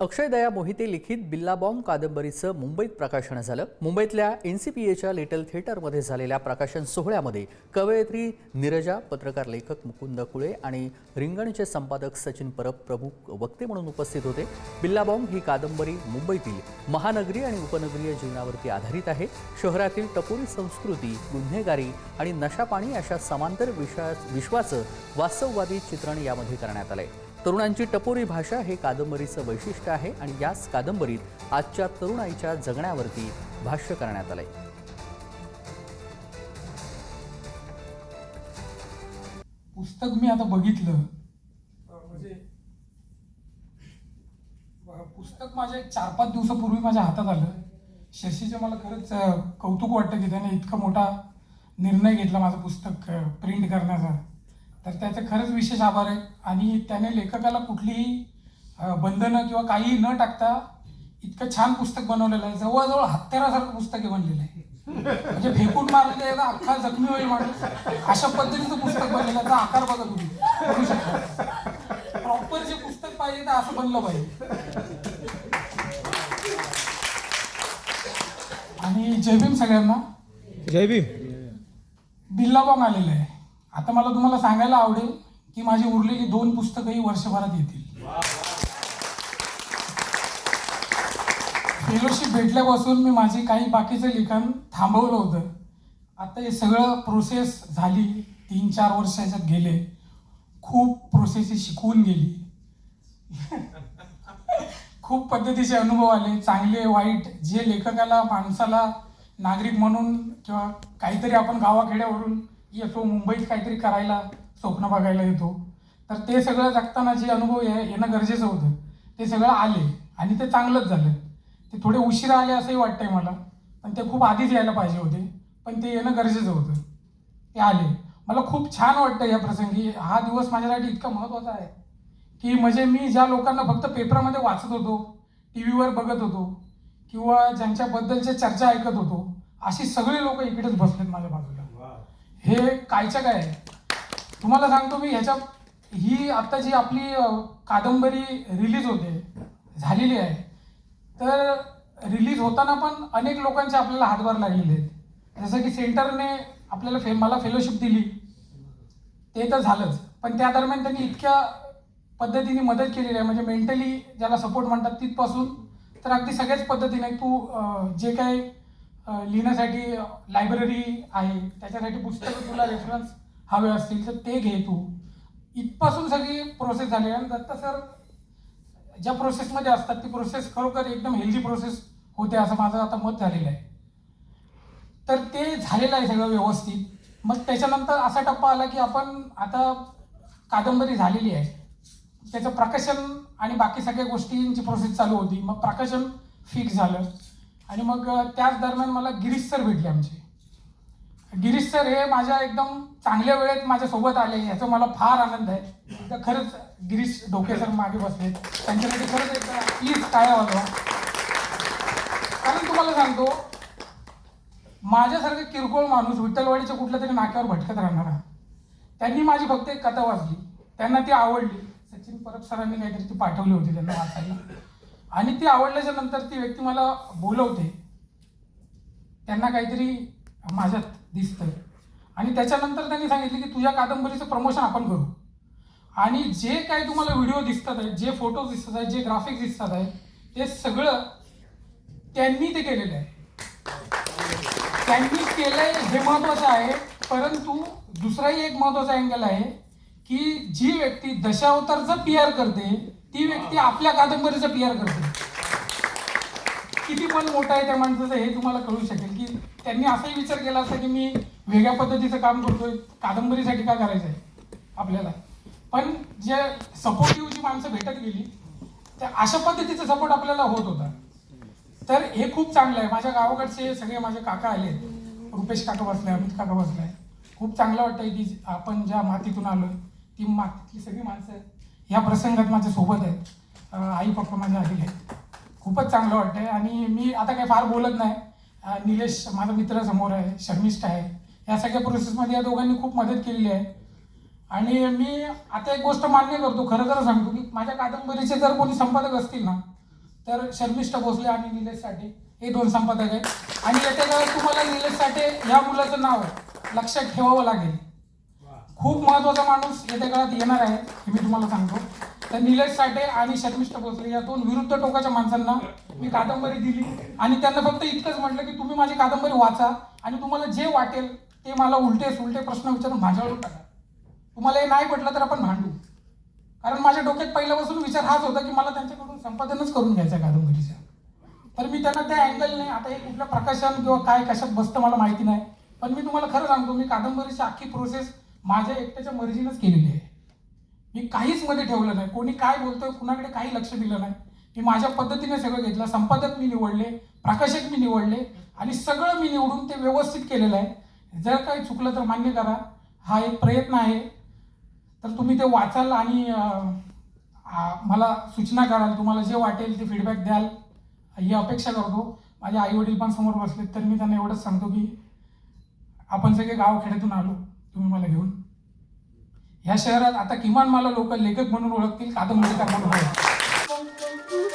अक्षय दया मोहिते लिखित बिल्ला बॉम्ब कादंबरीचं मुंबईत प्रकाशन झालं। मुंबईतल्या NCPAच्या लिटल थिएटरमध्ये झालेल्या प्रकाशन सोहळ्यामध्ये कवयित्री नीरजा, पत्रकार लेखक मुकुंद कुळे आणि रिंगणचे संपादक सचिन परब प्रमुख वक्ते म्हणून उपस्थित होते। बिल्ला बॉम्ब ही कादंबरी मुंबईतील महानगरी आणि उपनगरीय जीवनावरती आधारित आहे। शहरातील टपोरी संस्कृती, गुन्हेगारी आणि नशापाणी अशा समांतर विश्वाचं वास्तववादी चित्रण यामध्ये करण्यात आलंय। तरुणांची टपोरी भाषा हे कादंबरीचं वैशिष्ट्य आहे आणि याच कादंबरीत आजच्या तरुणाईच्या जगण्यावरती भाष्य करण्यात आलंय। पुस्तक मी आता बघितलं म्हणजे पुस्तक माझ्या 4-5 दिवसापूर्वी माझ्या हातात आलं। शशीचं मला खरंच कौतुक वाटतं की त्याने इतका मोठा निर्णय घेतला माझं पुस्तक प्रिंट करण्याचा, तर त्याचं खरंच विशेष आभार आहे। आणि त्याने लेखकाला कुठलीही बंधनं किंवा काही न टाकता इतकं छान पुस्तक बनवलेलं आहे। जवळजवळ हत्यारासारखं पुस्तक हे बनलेलं आहे, म्हणजे फेकून मारलेलं आहे, अख्खा जखमी होईल माणूस अशा पद्धतीचं पुस्तक बनलेलं आहे। आकार बघा, तुम्ही बघू शकता, प्रॉपर जे पुस्तक पाहिजे तर असं बनलं पाहिजे। आणि जय भीम सगळ्यांना, जय भीम। बिल्ला बॉम्ब आलेलं आहे। आता मला तुम्हाला सांगायला आवडेल की माझी उरलेली 2 पुस्तकंही वर्षभरात येतील। फेलोशिप भेटल्यापासून मी माझे काही बाकीचं लिखाण थांबवलं होतं। आता हे सगळं प्रोसेस झाली, 3-4 वर्ष याच्यात गेले, खूप प्रोसेस शिकवून गेली खूप पद्धतीचे अनुभव आले, चांगले वाईट, जे लेखकाला, माणसाला नागरिक म्हणून किंवा काहीतरी आपण गावाखेड्यावरून येतो, मुंबईत काहीतरी करायला स्वप्न बघायला येतो, तर ते सगळं जगताना जे अनुभव येणं गरजेचं होतं ते सगळं आले आणि ते चांगलंच झालं। ते थोडे उशिरा आले असंही वाटतंय मला, पण ते खूप आधीच यायला पाहिजे होते, पण ते येणं गरजेचं होतं, ते आले। मला खूप छान वाटतं या प्रसंगी। हा दिवस माझ्यासाठी इतका महत्त्वाचा आहे की म्हणजे मी ज्या लोकांना फक्त पेपरमध्ये वाचत होतो, TV वर बघत होतो किंवा ज्यांच्याबद्दलच्या चर्चा ऐकत होतो, अशी सगळी लोक इकडेच बसलेत माझ्या बाजूला। हे कायच्या काय आहे तुम्हाला सांगतो मी। ही आता जी आपली कादंबरी रिलीज होते, झालेली आहे, तर रिलीज होताना पण अनेक लोकांचे आपल्याला हातभार लागलेले आहेत। जसं की सेंटरने आपल्याला मला फेलोशिप दिली, ते तर झालंच, पण त्या दरम्यान त्यांनी इतक्या पद्धतीने मदत केलेली आहे, म्हणजे मेंटली ज्याला सपोर्ट म्हणतात तिथपासून तर अगदी सगळ्याच पद्धतीने तू जे काही लिहिण्यासाठी लायब्ररी आहे, त्याच्यासाठी पुस्तकं तुला रेफरन्स हवे असतील तर ते घे तू, इथपासून सगळी प्रोसेस झाली। आणि दत्ता सर ज्या प्रोसेसमध्ये असतात ती प्रोसेस खरोखर एकदम हेल्दी प्रोसेस होते असं माझं आता मत झालेलं आहे। तर ते झालेलं आहे सगळं व्यवस्थित। मग त्याच्यानंतर असा टप्पा आला की आपण आता कादंबरी झालेली आहे, त्याचं प्रकाशन आणि बाकी सगळ्या गोष्टींची प्रोसेस चालू होती। मग प्रकाशन फिक्स झालं आणि मग त्याच दरम्यान मला गिरीश सर भेटले आमचे। गिरीश सर हे माझ्या एकदम चांगल्या वेळेत माझ्यासोबत आले, याचा मला फार आनंद आहे। तर खरंच गिरीश ढोके सर मागे बसले, त्यांच्यासाठी खरंच एकदा प्लीज टाळ्या वाजवा। कारण तुम्हाला सांगतो, माझ्यासारखं किरकोळ माणूस विठ्ठलवाडीच्या कुठल्या तरी नाक्यावर भटकत राहणारा, त्यांनी माझी फक्त एक कथा वाचली, त्यांना ती आवडली। सचिन परब सरांनी काहीतरी ती पाठवली होती त्यांना वाचायला, आणि ती आवडल्याच्या नंतर ती व्यक्ती मला बोलवते, त्यांना काहीतरी माझ्यात दिसतं, आणि त्याच्यानंतर त्यांनी सांगितलं की तुझ्या कादंबरीचं प्रमोशन आपण करू, आणि जे काही तुम्हाला व्हिडिओ दिसतात आहेत, जे फोटोज दिसतात आहेत, जे ग्राफिक्स दिसतात आहेत, ते सगळं त्यांनी ते केलेलं आहे। त्यांनी केलंय हे महत्त्वाचं आहे, परंतु दुसराही एक महत्त्वाचा अँगल आहे की जी व्यक्ती दशावतारचं PR करते ती व्यक्ती आपल्या कादंबरीचं PR करते। किती पण मोठा आहे त्या माणसाचं हे तुम्हाला कळू शकेल की त्यांनी असाही विचार केला असता की मी वेगळ्या पद्धतीचं काम करतोय, कादंबरीसाठी का करायचं आहे आपल्याला, पण जे सपोर्टिव्ह जी माणसं भेटत गेली त्या अशा पद्धतीचा सपोर्ट आपल्याला होत होता। तर हे खूप चांगलं आहे। माझ्या गावाकडचे सगळे माझे काका आले, रुपेश काका बसले, अमित काका बसले, खूप चांगलं वाटतंय की आपण ज्या मातीतून आलो ती मातीतली सगळी माणसं ह्या प्रसंगात माझ्या सोबत आहेत। आई पप्पा माझ्या आलेले आहेत, खूपच चांगलं वाटतंय। आणि मी आता काही फार बोलत नाही, निलेश माझा मित्र समोर आहे, शर्मिष्ठ आहे, या सगळ्या प्रोसेसमध्ये या दोघांनी खूप मदत केलेली आहे। आणि मी आता एक गोष्ट मान्य करतो, खरं सांगतो की माझ्या कादंबरीचे जर कोणी संपादक असतील ना तर शर्मिष्ठा भोसले आणि निलेश साठे हे 2 संपादक आहेत आणि येत्या काळात तुम्हाला निलेश साठे या मुलाचं नाव लक्षात ठेवावं लागेल. खूप महत्त्वाचा माणूस येत्या काळात येणार आहे हे मी तुम्हाला सांगतो. तर निलेश साठे आणि शर्मिष्ठा भोसले या 2 विरुद्ध टोकाच्या माणसांना मी कादंबरी दिली आणि त्यांना फक्त इतकंच म्हटलं की तुम्ही माझी कादंबरी वाचा आणि तुम्हाला जे वाटेल ते मला उलटे सुलटे प्रश्न विचारून माझ्यावर टाका. तुम्हाला हे नाही पटलं तर आपण भांडू. कारण माझ्या डोक्यात पहिल्यापासून विचार हाच होता की मला त्यांच्याकडून संपादनच करून घ्यायचं कादंबरीचं. तर मी त्यांना त्या अँगलने, आता हे कुठलं प्रकाशन किंवा काय कशात बसतं मला माहिती नाही, पण मी तुम्हाला खरं सांगतो, मी कादंबरीची अख्खी प्रोसेस माझ्या एकट्याच्या मर्जीनंच केलेली आहे. मी काहीच मध्ये ठेवलं नाही. कोणी काय बोलतोय कुणाकडे काही लक्ष दिलं नाही. मी माझ्या पद्धतीने सगळं घेतलं. संपादक मी निवडले, प्रकाशक मी निवडले आणि सगळं मी निवडून ते व्यवस्थित केलेलं आहे. जर काही चुकलं तर मान्य करा. हा एक प्रयत्न आहे. तर तुम्ही ते वाचाल आणि मला सूचना कराल. तुम्हाला जे वाटेल ते फीडबॅक द्याल ही अपेक्षा करतो. माझे आई वडील पण समोर बसलेत तर मी त्यांना एवढंच सांगतो की आपण सगळे गावखेड्यातून आलो तुम्ही मला घेऊन. ह्या शहरात आता किमान मला लोक लेखक म्हणून ओळखतील, कादंबरीकार म्हणून ओळखतील.